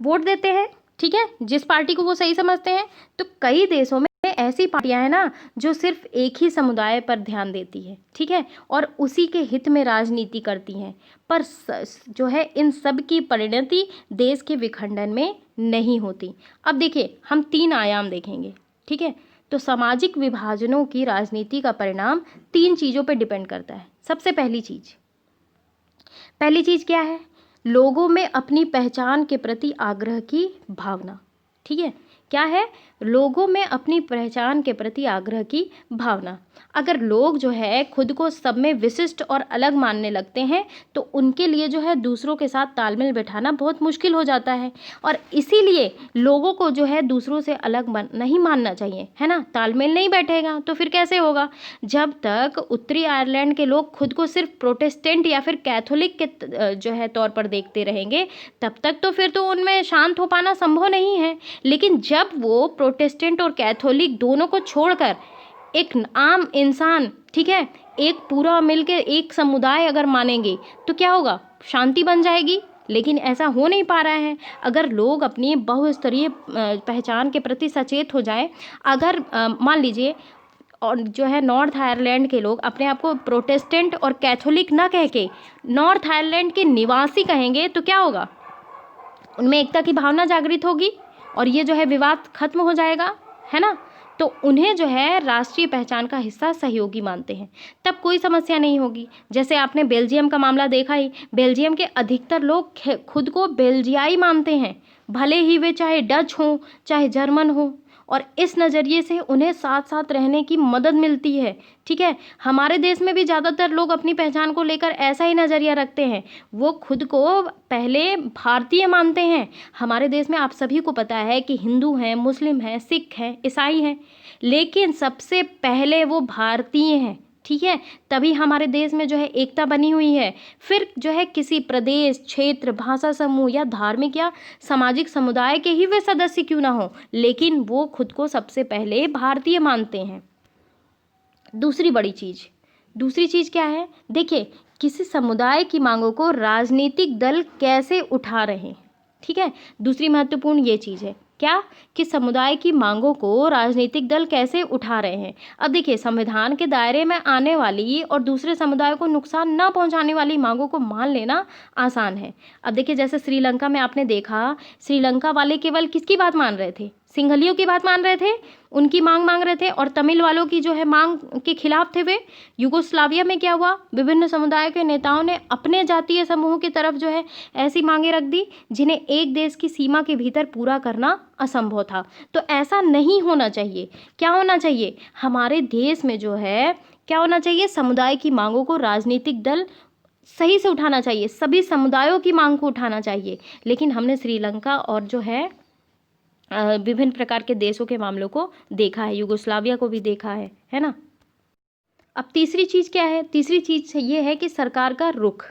वोट देते हैं, ठीक है, जिस पार्टी को वो सही समझते हैं। तो कई देशों में ऐसी पार्टियां हैं ना जो सिर्फ एक ही समुदाय पर ध्यान देती है, ठीक है, और उसी के हित में राजनीति करती हैं, पर जो है इन सब की परिणति देश के विखंडन में नहीं होती। अब देखिए हम 3 आयाम देखेंगे, ठीक है। तो सामाजिक विभाजनों की राजनीति का परिणाम 3 चीज़ों पर डिपेंड करता है। सबसे पहली चीज़ क्या है, लोगों में अपनी पहचान के प्रति आग्रह की भावना, ठीक है। क्या है, लोगों में अपनी पहचान के प्रति आग्रह की भावना। अगर लोग जो है खुद को सब में विशिष्ट और अलग मानने लगते हैं तो उनके लिए जो है दूसरों के साथ तालमेल बैठाना बहुत मुश्किल हो जाता है। और इसीलिए लोगों को जो है दूसरों से अलग नहीं मानना चाहिए, है ना। तालमेल नहीं बैठेगा तो फिर कैसे होगा। जब तक उत्तरी आयरलैंड के लोग खुद को सिर्फ प्रोटेस्टेंट या फिर कैथोलिक के जो है तौर पर देखते रहेंगे तब तक तो फिर तो उनमें शांत हो पाना संभव नहीं है। लेकिन जब वो प्रोटेस्टेंट और कैथोलिक दोनों को छोड़कर एक आम इंसान, ठीक है, एक पूरा मिलकर एक समुदाय अगर मानेंगे तो क्या होगा, शांति बन जाएगी। लेकिन ऐसा हो नहीं पा रहा है। अगर लोग अपनी बहुस्तरीय पहचान के प्रति सचेत हो जाए, अगर मान लीजिए और जो है नॉर्थ आयरलैंड के लोग अपने आप को प्रोटेस्टेंट और कैथोलिक ना कह के नॉर्थ आयरलैंड के निवासी कहेंगे तो क्या होगा, उनमें एकता की भावना जागृत होगी और ये जो है विवाद खत्म हो जाएगा, है ना। तो उन्हें जो है राष्ट्रीय पहचान का हिस्सा सहयोगी मानते हैं, तब कोई समस्या नहीं होगी। जैसे आपने बेल्जियम का मामला देखा ही, बेल्जियम के अधिकतर लोग खुद को बेल्जियाई मानते हैं, भले ही वे चाहे डच हों चाहे जर्मन हों, और इस नज़रिए से उन्हें साथ साथ रहने की मदद मिलती है, ठीक है। हमारे देश में भी ज़्यादातर लोग अपनी पहचान को लेकर ऐसा ही नज़रिया रखते हैं, वो खुद को पहले भारतीय मानते हैं। हमारे देश में आप सभी को पता है कि हिंदू हैं, मुस्लिम हैं, सिख हैं, ईसाई हैं, लेकिन सबसे पहले वो भारतीय हैं, ठीक है। तभी हमारे देश में जो है एकता बनी हुई है। फिर जो है किसी प्रदेश, क्षेत्र, भाषा समूह या धार्मिक या सामाजिक समुदाय के ही वे सदस्य क्यों ना हो, लेकिन वो खुद को सबसे पहले भारतीय मानते हैं। दूसरी चीज़ क्या है, देखिए किसी समुदाय की मांगों को राजनीतिक दल कैसे उठा रहे हैं, ठीक है। दूसरी महत्वपूर्ण ये चीज़ है क्या, कि समुदाय की मांगों को राजनीतिक दल कैसे उठा रहे हैं। अब देखिए संविधान के दायरे में आने वाली और दूसरे समुदाय को नुकसान न पहुंचाने वाली मांगों को मान लेना आसान है। अब देखिए जैसे श्रीलंका में आपने देखा, श्रीलंका वाले केवल किसकी बात मान रहे थे, सिंघलियों की बात मान रहे थे, उनकी मांग रहे थे, और तमिल वालों की जो है मांग के खिलाफ थे वे। युगोस्लाविया में क्या हुआ, विभिन्न समुदाय के नेताओं ने अपने जातीय समूह की तरफ जो है ऐसी मांगे रख दी जिन्हें एक देश की सीमा के भीतर पूरा करना असंभव था। तो ऐसा नहीं होना चाहिए। क्या होना चाहिए, हमारे देश में जो है क्या होना चाहिए, समुदाय की मांगों को राजनीतिक दल सही से उठाना चाहिए, सभी समुदायों की मांग को उठाना चाहिए। लेकिन हमने श्रीलंका और जो है विभिन्न प्रकार के देशों के मामलों को देखा है, युगोस्लाविया को भी देखा है ना। अब तीसरी चीज़ क्या है, तीसरी चीज़ ये है कि सरकार का रुख,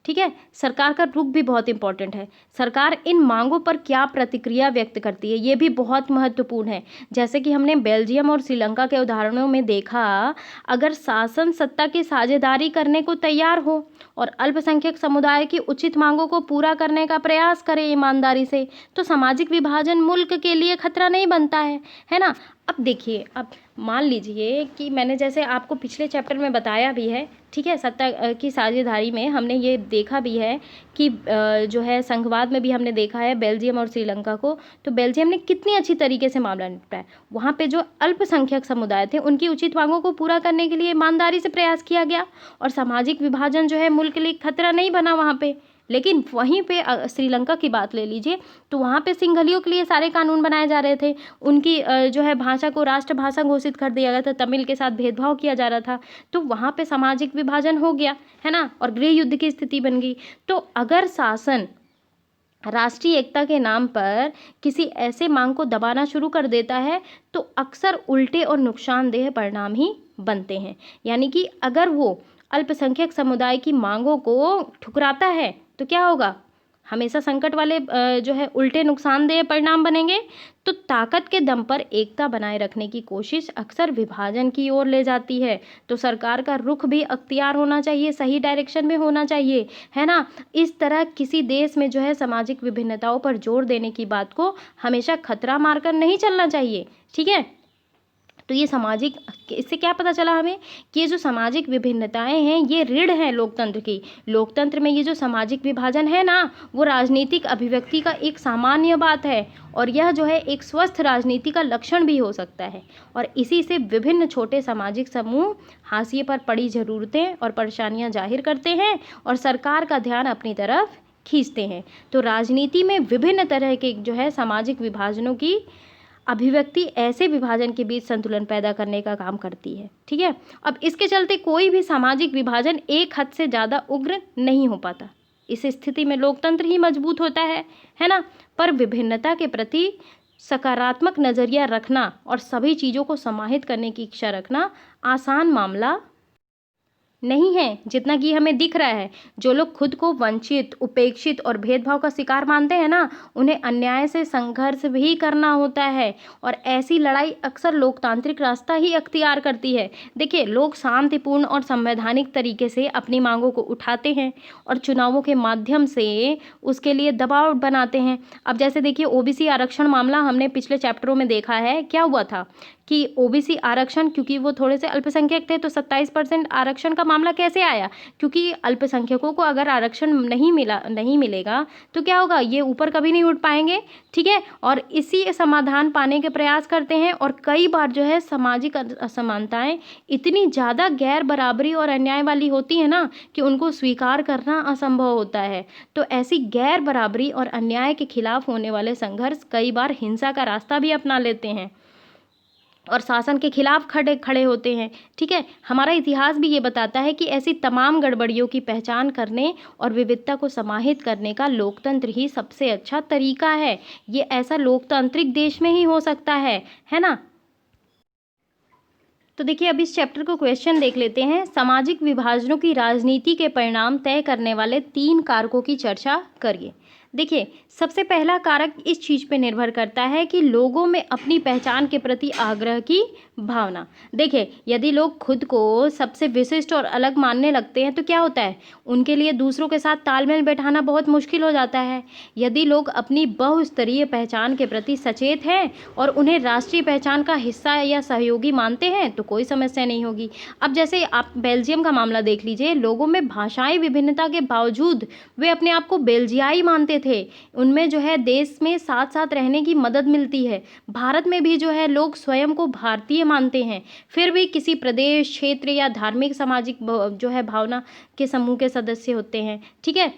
ठीक है। सरकार का रुख भी बहुत इंपॉर्टेंट है। सरकार इन मांगों पर क्या प्रतिक्रिया व्यक्त करती है, ये भी बहुत महत्वपूर्ण है। जैसे कि हमने बेल्जियम और श्रीलंका के उदाहरणों में देखा, अगर शासन सत्ता की साझेदारी करने को तैयार हो और अल्पसंख्यक समुदाय की उचित मांगों को पूरा करने का प्रयास करे ईमानदारी से, तो सामाजिक विभाजन मुल्क के लिए खतरा नहीं बनता है ना। अब देखिए, अब मान लीजिए कि मैंने जैसे आपको पिछले चैप्टर में बताया भी है, ठीक है, सत्ता की साझेदारी में हमने ये देखा भी है कि जो है संघवाद में भी हमने देखा है बेल्जियम और श्रीलंका को। तो बेल्जियम ने कितनी अच्छी तरीके से मामला निपटाया। वहाँ पे जो अल्पसंख्यक समुदाय थे उनकी उचित मांगों को पूरा करने के लिए ईमानदारी से प्रयास किया गया और सामाजिक विभाजन जो है मुल्क के लिए खतरा नहीं बना वहाँ पे। लेकिन वहीं पे श्रीलंका की बात ले लीजिए, तो वहाँ पे सिंघलियों के लिए सारे कानून बनाए जा रहे थे। उनकी जो है भाषा को राष्ट्रभाषा घोषित कर दिया गया था, तमिल के साथ भेदभाव किया जा रहा था। तो वहाँ पे सामाजिक विभाजन हो गया, है ना, और गृह युद्ध की स्थिति बन गई। तो अगर शासन राष्ट्रीय एकता के नाम पर किसी ऐसे मांग को दबाना शुरू कर देता है तो अक्सर उल्टे और नुकसानदेह परिणाम ही बनते हैं। यानी कि अगर वो अल्पसंख्यक समुदाय की मांगों को ठुकराता है तो क्या होगा, हमेशा संकट वाले जो है उल्टे नुकसानदेह परिणाम बनेंगे। तो ताकत के दम पर एकता बनाए रखने की कोशिश अक्सर विभाजन की ओर ले जाती है। तो सरकार का रुख भी अख्तियार होना चाहिए, सही डायरेक्शन में होना चाहिए, है ना। इस तरह किसी देश में जो है सामाजिक विभिन्नताओं पर जोर देने की बात को हमेशा खतरा मारकर नहीं चलना चाहिए, ठीक है। तो ये सामाजिक, इससे क्या पता चला हमें कि ये जो सामाजिक विभिन्नताएं हैं ये रीढ़ हैं लोकतंत्र की। लोकतंत्र में ये जो सामाजिक विभाजन है ना, वो राजनीतिक अभिव्यक्ति का एक सामान्य बात है और यह जो है एक स्वस्थ राजनीति का लक्षण भी हो सकता है। और इसी से विभिन्न छोटे सामाजिक समूह हाशिए पर पड़ी ज़रूरतें और परेशानियां जाहिर करते हैं और सरकार का ध्यान अपनी तरफ खींचते हैं। तो राजनीति में विभिन्न तरह के जो है सामाजिक विभाजनों की अभिव्यक्ति ऐसे विभाजन के बीच संतुलन पैदा करने का काम करती है, ठीक है। अब इसके चलते कोई भी सामाजिक विभाजन एक हद से ज़्यादा उग्र नहीं हो पाता। इस स्थिति में लोकतंत्र ही मजबूत होता है ना। पर विभिन्नता के प्रति सकारात्मक नज़रिया रखना और सभी चीज़ों को समाहित करने की इच्छा रखना आसान मामला नहीं है जितना कि हमें दिख रहा है। जो लोग खुद को वंचित, उपेक्षित और भेदभाव का शिकार मानते हैं ना, उन्हें अन्याय से संघर्ष भी करना होता है और ऐसी लड़ाई अक्सर लोकतांत्रिक रास्ता ही अख्तियार करती है। देखिए, लोग शांतिपूर्ण और संवैधानिक तरीके से अपनी मांगों को उठाते हैं और चुनावों के माध्यम से उसके लिए दबाव बनाते हैं। अब जैसे देखिए, ओबीसी आरक्षण मामला हमने पिछले चैप्टरों में देखा है। क्या हुआ था कि ओबीसी आरक्षण, क्योंकि वो थोड़े से अल्पसंख्यक थे, तो 27% आरक्षण का मामला कैसे आया, क्योंकि अल्पसंख्यकों को अगर आरक्षण नहीं मिलेगा तो क्या होगा, ये ऊपर कभी नहीं उठ पाएंगे, ठीक है। और इसी समाधान पाने के प्रयास करते हैं और कई बार जो है सामाजिक असमानताएं इतनी ज़्यादा गैर बराबरी और अन्याय वाली होती है ना कि उनको स्वीकार करना असंभव होता है। तो ऐसी गैर बराबरी और अन्याय के खिलाफ होने वाले संघर्ष कई बार हिंसा का रास्ता भी अपना लेते हैं और शासन के खिलाफ खड़े होते हैं, ठीक है। हमारा इतिहास भी ये बताता है कि ऐसी तमाम गड़बड़ियों की पहचान करने और विविधता को समाहित करने का लोकतंत्र ही सबसे अच्छा तरीका है। ये ऐसा लोकतांत्रिक देश में ही हो सकता है ना। तो देखिए, अब इस चैप्टर को क्वेश्चन देख लेते हैं। सामाजिक विभाजनों की राजनीति के परिणाम तय करने वाले 3 कारकों की चर्चा करिए। देखिए, सबसे पहला कारक इस चीज़ पे निर्भर करता है कि लोगों में अपनी पहचान के प्रति आग्रह की भावना। देखिए, यदि लोग खुद को सबसे विशिष्ट और अलग मानने लगते हैं तो क्या होता है, उनके लिए दूसरों के साथ तालमेल बैठाना बहुत मुश्किल हो जाता है। यदि लोग अपनी बहुस्तरीय पहचान के प्रति सचेत हैं और उन्हें राष्ट्रीय पहचान का हिस्सा या सहयोगी मानते हैं तो कोई समस्या नहीं होगी। अब जैसे आप बेल्जियम का मामला देख लीजिए, लोगों में भाषाई विभिन्नता के बावजूद वे अपने आप को बेल्जियाई मानते थे। उनमें जो है देश में साथ साथ रहने की मदद मिलती है। भारत में भी जो है लोग स्वयं को भारतीय मानते हैं, फिर भी किसी प्रदेश, क्षेत्र या धार्मिक सामाजिक जो है भावना के समूह के सदस्य होते हैं, ठीक है।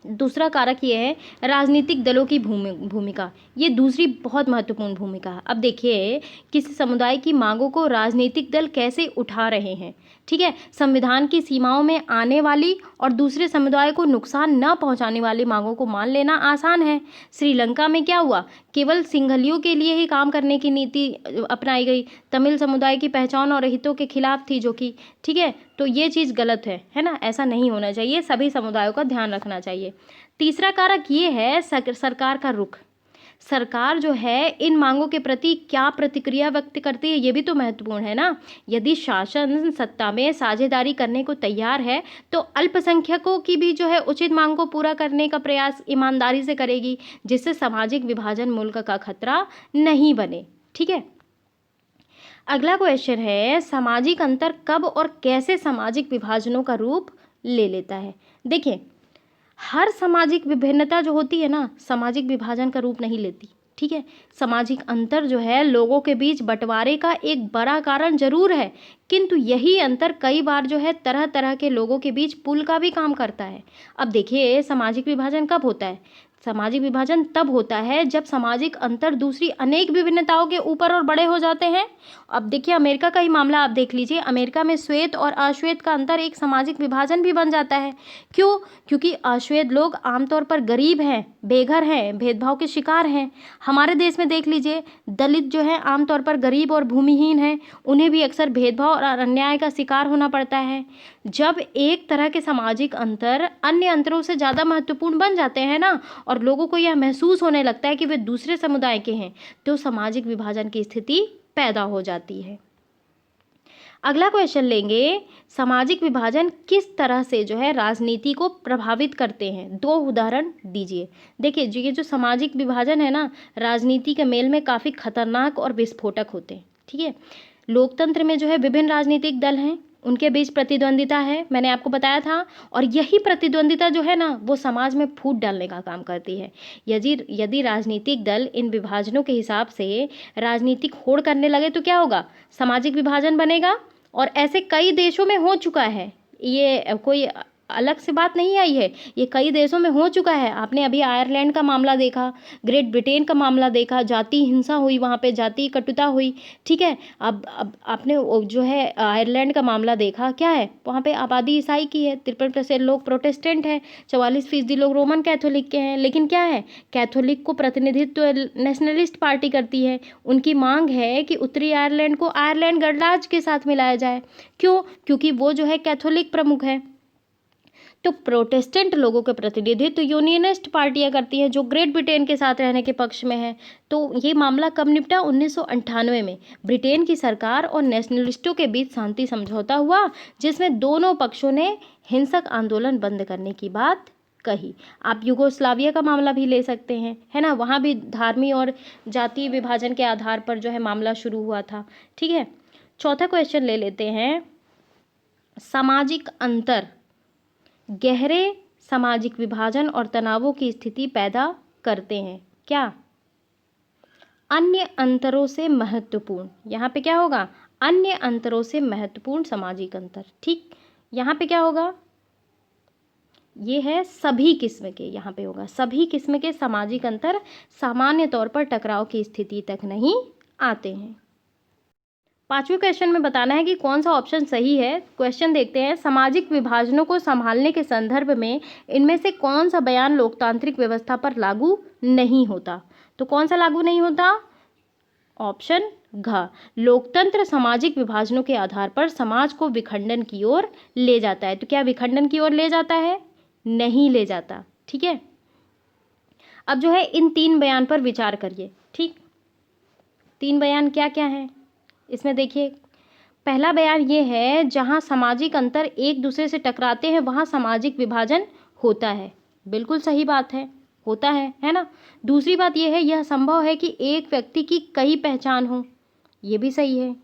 दूसरा कारक ये है राजनीतिक दलों की भूमिका। ये दूसरी बहुत महत्वपूर्ण भूमिका है। अब देखिए, किसी समुदाय की मांगों को राजनीतिक दल कैसे उठा रहे हैं, ठीक है। संविधान की सीमाओं में आने वाली और दूसरे समुदाय को नुकसान न पहुंचाने वाली मांगों को मान लेना आसान है। श्रीलंका में क्या हुआ, केवल सिंघलियों के लिए ही काम करने की नीति अपनाई गई। तमिल समुदाय की पहचान और हितों के खिलाफ थी जो कि, ठीक है। तो ये चीज़ गलत है ना, ऐसा नहीं होना चाहिए, सभी समुदायों का ध्यान रखना चाहिए। तीसरा कारक ये है सरकार का रुख। सरकार जो है इन मांगों के प्रति क्या प्रतिक्रिया व्यक्त करती है, ये भी तो महत्वपूर्ण है ना। यदि शासन सत्ता में साझेदारी करने को तैयार है तो अल्पसंख्यकों की भी जो है उचित मांग को पूरा करने का प्रयास ईमानदारी से करेगी, जिससे सामाजिक विभाजन मुल्क का खतरा नहीं बने। ठीक है, अगला क्वेश्चन है सामाजिक अंतर कब और कैसे सामाजिक विभाजनों का रूप ले लेता है। देखिए, हर सामाजिक विभिन्नता जो होती है ना, सामाजिक विभाजन का रूप नहीं लेती। ठीक है, सामाजिक अंतर जो है लोगों के बीच बंटवारे का एक बड़ा कारण जरूर है, किंतु यही अंतर कई बार जो है तरह तरह के लोगों के बीच पुल का भी काम करता है। अब देखिए, सामाजिक विभाजन कब होता है? सामाजिक विभाजन तब होता है जब सामाजिक अंतर दूसरी अनेक विभिन्नताओं के ऊपर और बड़े हो जाते हैं। अब देखिए, अमेरिका का ही मामला आप देख लीजिए। अमेरिका में श्वेत और अश्वेत का अंतर एक सामाजिक विभाजन भी बन जाता है। क्यों? क्योंकि अश्वेत लोग आमतौर पर गरीब हैं, बेघर हैं, भेदभाव के शिकार हैं। हमारे देश में देख लीजिए, दलित जो है आमतौर पर गरीब और भूमिहीन हैं, उन्हें भी अक्सर भेदभाव और अन्याय का शिकार होना पड़ता है। जब एक तरह के सामाजिक अंतर अन्य अंतरों से ज़्यादा महत्वपूर्ण बन जाते हैं ना, और लोगों को यह महसूस होने लगता है कि वे दूसरे समुदाय के हैं, तो सामाजिक विभाजन की स्थिति पैदा हो जाती है। अगला क्वेश्चन लेंगे, सामाजिक विभाजन किस तरह से जो है राजनीति को प्रभावित करते हैं? 2 उदाहरण दीजिए। देखिए, ये जो सामाजिक विभाजन है ना, राजनीति के मेल में काफ़ी खतरनाक और विस्फोटक होते हैं। ठीक है, लोकतंत्र में जो है विभिन्न राजनीतिक दल हैं, उनके बीच प्रतिद्वंदिता है, मैंने आपको बताया था, और यही प्रतिद्वंदिता जो है ना, वो समाज में फूट डालने का काम करती है। यदि राजनीतिक दल इन विभाजनों के हिसाब से राजनीतिक होड़ करने लगे तो क्या होगा? सामाजिक विभाजन बनेगा, और ऐसे कई देशों में हो चुका है। ये कोई अलग से बात नहीं आई है, ये कई देशों में हो चुका है। आपने अभी आयरलैंड का मामला देखा, ग्रेट ब्रिटेन का मामला देखा, जाति हिंसा हुई, वहाँ पे जाति कटुता हुई। ठीक है, अब आपने जो है आयरलैंड का मामला देखा, क्या है वहाँ पे? आबादी ईसाई की है, 53% लोग प्रोटेस्टेंट हैं, 44% लोग रोमन कैथोलिक के हैं। लेकिन क्या है, कैथोलिक को प्रतिनिधित्व नेशनलिस्ट पार्टी करती है। उनकी मांग है कि उत्तरी आयरलैंड को आयरलैंड गणराज्य के साथ मिलाया जाए। क्यों? क्योंकि वो जो है कैथोलिक प्रमुख है। तो प्रोटेस्टेंट लोगों के प्रतिनिधित्व तो यूनियनिस्ट पार्टियां करती हैं, जो ग्रेट ब्रिटेन के साथ रहने के पक्ष में है। तो ये मामला कब निपटा? 1998 में ब्रिटेन की सरकार और नेशनलिस्टों के बीच शांति समझौता हुआ, जिसमें दोनों पक्षों ने हिंसक आंदोलन बंद करने की बात कही। आप यूगोस्लाविया का मामला भी ले सकते हैं, है ना, वहाँ भी धार्मिक और जातीय विभाजन के आधार पर जो है मामला शुरू हुआ था। ठीक है, चौथा क्वेश्चन ले लेते हैं, सामाजिक अंतर गहरे सामाजिक विभाजन और तनावों की स्थिति पैदा करते हैं। क्या? अन्य अंतरों से महत्वपूर्ण, यहाँ पे क्या होगा? अन्य अंतरों से महत्वपूर्ण सामाजिक अंतर। ठीक, यहाँ पे क्या होगा? ये है सभी किस्म के, यहाँ पे होगा सभी किस्म के सामाजिक अंतर सामान्य तौर पर टकराव की स्थिति तक नहीं आते हैं। 5वें क्वेश्चन में बताना है कि कौन सा ऑप्शन सही है। क्वेश्चन देखते हैं, सामाजिक विभाजनों को संभालने के संदर्भ में इनमें से कौन सा बयान लोकतांत्रिक व्यवस्था पर लागू नहीं होता? तो कौन सा लागू नहीं होता? ऑप्शन घ, लोकतंत्र सामाजिक विभाजनों के आधार पर समाज को विखंडन की ओर ले जाता है। तो क्या विखंडन की ओर ले जाता है? नहीं ले जाता। ठीक है, अब जो है इन 3 बयान पर विचार करिए। ठीक, 3 बयान क्या क्या हैं इसमें? देखिए, पहला बयान ये है, जहां सामाजिक अंतर एक दूसरे से टकराते हैं वहां सामाजिक विभाजन होता है। बिल्कुल सही बात है, होता है ना। दूसरी बात ये है, यह संभव है कि एक व्यक्ति की कई पहचान हो, ये भी सही है।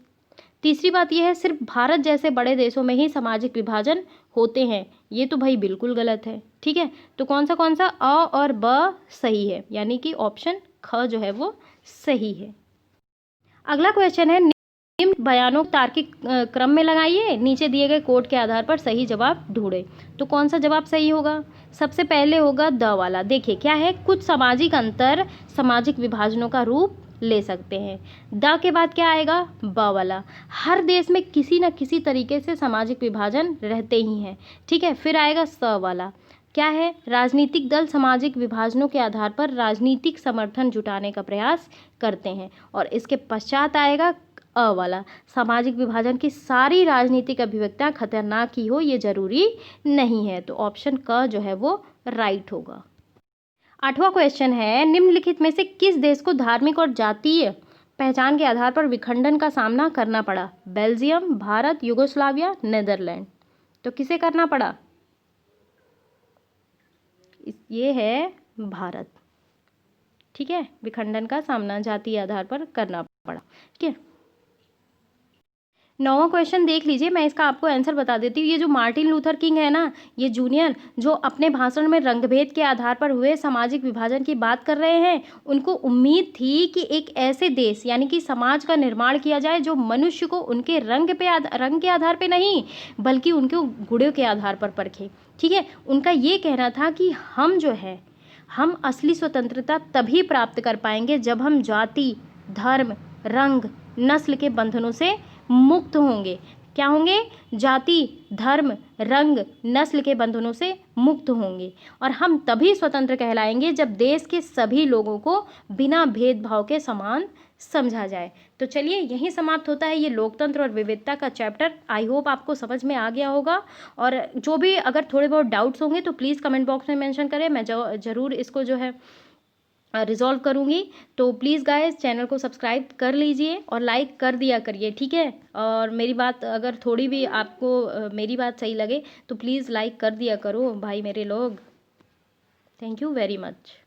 तीसरी बात यह है, सिर्फ भारत जैसे बड़े देशों में ही सामाजिक विभाजन होते हैं, ये तो भाई बिल्कुल गलत है। ठीक है, तो कौन सा अ और ब सही है, यानी कि ऑप्शन ख जो है वो सही है। अगला क्वेश्चन है, निम्न बयानों को तार्किक क्रम में लगाइए, नीचे दिए गए कोड के आधार पर सही जवाब ढूंढें। तो कौन सा जवाब सही होगा? सबसे पहले होगा द वाला। देखिए क्या है, कुछ सामाजिक अंतर सामाजिक विभाजनों का रूप ले सकते हैं। द के बाद क्या आएगा? ब वाला। हर देश में किसी न किसी तरीके से सामाजिक विभाजन रहते ही हैं। ठीक है, फिर आएगा स वाला। क्या है? राजनीतिक दल सामाजिक विभाजनों के आधार पर राजनीतिक समर्थन जुटाने का प्रयास करते हैं। और इसके पश्चात आएगा अ वाला, सामाजिक विभाजन की सारी राजनीतिक अभिव्यक्तियाँ खतरनाक ही हो ये जरूरी नहीं है। तो ऑप्शन क जो है वो राइट होगा। 8वां क्वेश्चन है, निम्नलिखित में से किस देश को धार्मिक और जातीय पहचान के आधार पर विखंडन का सामना करना पड़ा? Belgium, Bharat, Yugoslavia, Netherland. तो किसे करना पड़ा? ये है भारत। ठीक है, विखंडन का सामना जातीय आधार पर करना पड़ा। ठीक है, 9वां क्वेश्चन देख लीजिए, मैं इसका आपको आंसर बता देती हूँ। ये जो मार्टिन लूथर किंग है ना, ये जूनियर, जो अपने भाषण में रंगभेद के आधार पर हुए सामाजिक विभाजन की बात कर रहे हैं, उनको उम्मीद थी कि एक ऐसे देश यानी कि समाज का निर्माण किया जाए जो मनुष्य को उनके रंग के आधार पर नहीं बल्कि उनके गुणों के आधार पर परखे। ठीक है, उनका ये कहना था कि हम असली स्वतंत्रता तभी प्राप्त कर पाएंगे जब हम जाति, धर्म, रंग, नस्ल के बंधनों से मुक्त होंगे। क्या होंगे? जाति, धर्म, रंग, नस्ल के बंधनों से मुक्त होंगे, और हम तभी स्वतंत्र कहलाएंगे जब देश के सभी लोगों को बिना भेदभाव के समान समझा जाए। तो चलिए, यहीं समाप्त होता है ये लोकतंत्र और विविधता का चैप्टर। आई होप आपको समझ में आ गया होगा, और जो भी अगर थोड़े बहुत डाउट्स होंगे तो प्लीज़ कमेंट बॉक्स में मेंशन करें, मैं ज़रूर इसको जो है रिजॉल्व करूँगी। तो प्लीज़ गाइस, चैनल को सब्सक्राइब कर लीजिए और लाइक कर दिया करिए। ठीक है, और मेरी बात अगर थोड़ी भी आपको मेरी बात सही लगे तो प्लीज़ लाइक कर दिया करो भाई मेरे लोग। Thank you very much.